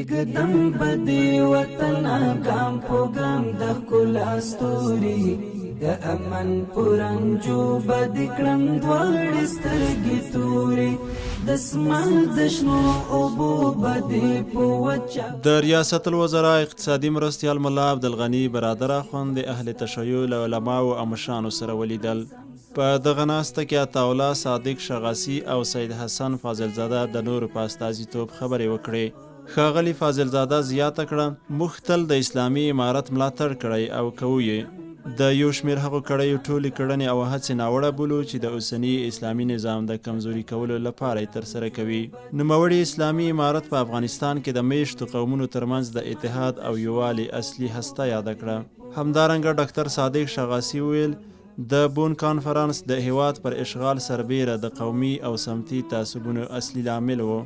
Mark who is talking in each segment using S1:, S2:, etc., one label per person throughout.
S1: یګدم بدی وطن ګام په ګام د ښکلا ستوري د امن پرنجو بد کړم دواړې سترګې تورې د اسمان د شنو اوبو بدې په وچه.
S2: د ریاست الوزرا اقتصادي مرستیال ملا عبدالغني برادر اخوند د اهل تشیع له علماو او مشرانو سره ولیدل. په دغه ناسته کې عطاالله صادق شغاسي او سید حسن فاضلزاده د نورو په استازیتوب خبرې وکړې. ښاغلي فاضلزاده زیاته کړه موږ تل د اسلامي امارت ملاتړ کړی او کوو یې. د یو شمېر هغو کړیو ټولې کړنې او هڅې ناوړه بولو چې د اوسني اسلامي نظام د کمزوري کولو لپاره یې ترسره کوي. نوموړي اسلامي امارت په افغانستان کې د میشتو قومونو ترمنځ د اتحاد او یووالي اصلي هسته یاده کړه. همدارنګه ډاکټر صادق شغاسي ویل د بون کانفرانس د هیواد پر اشغال سربیره د قومي او سمتي تعصبونو اصلي لامل و،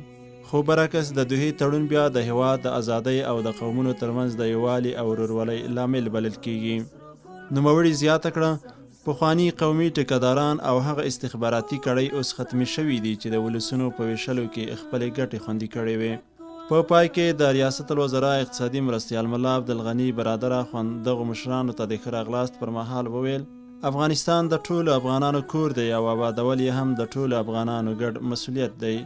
S2: خو برعکس د دوحې تړون بیا د هیواد د ازادۍ او د قومونو ترمنځ د یووالي او ورورولۍ لامل بلل کیږي. نوموړي زیاته کړه پخواني قومي ټیکهداران او هغه استخباراتي کړۍ اوس ختمې شوي دي چې د ولسونو په ویشلو کې خپلې ګټې خوندي کړې وې. په پای کې د ریاست الوزرا اقتصادي مرستیال ملا عبدالغني برادر اخوند دغو مشرانو ته د ښه راغلاست پر مهال وویل افغانستان د ټولو افغانانو کور دی او آبادول یې هم د ټولو افغانانو ګډ مسؤلیت دی.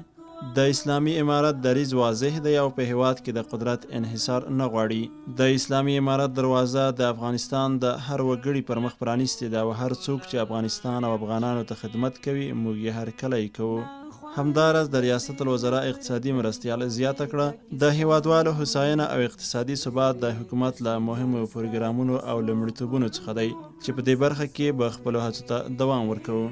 S2: د اسلامي امارت دریځ واضح دی او په هیواد کې د قدرت انحصار نه غواړي. د اسلامي امارت دروازه د افغانستان د هر وګړي پر مخ پرانیستې ده او هر څوک چې افغانستان او افغانانو ته خدمت کوي موږ یې هرکلی کوو. همداراز د ریاست الوزرا اقتصادي مرستیال زیاته کړه د هیوادوالو هوساینه او اقتصادي ثبات د حکومت له مهمو پروګرامونو او لومړیتوبونو څخه دی چې په دې برخه کې به خپلو هڅو ته دوام ورکوو.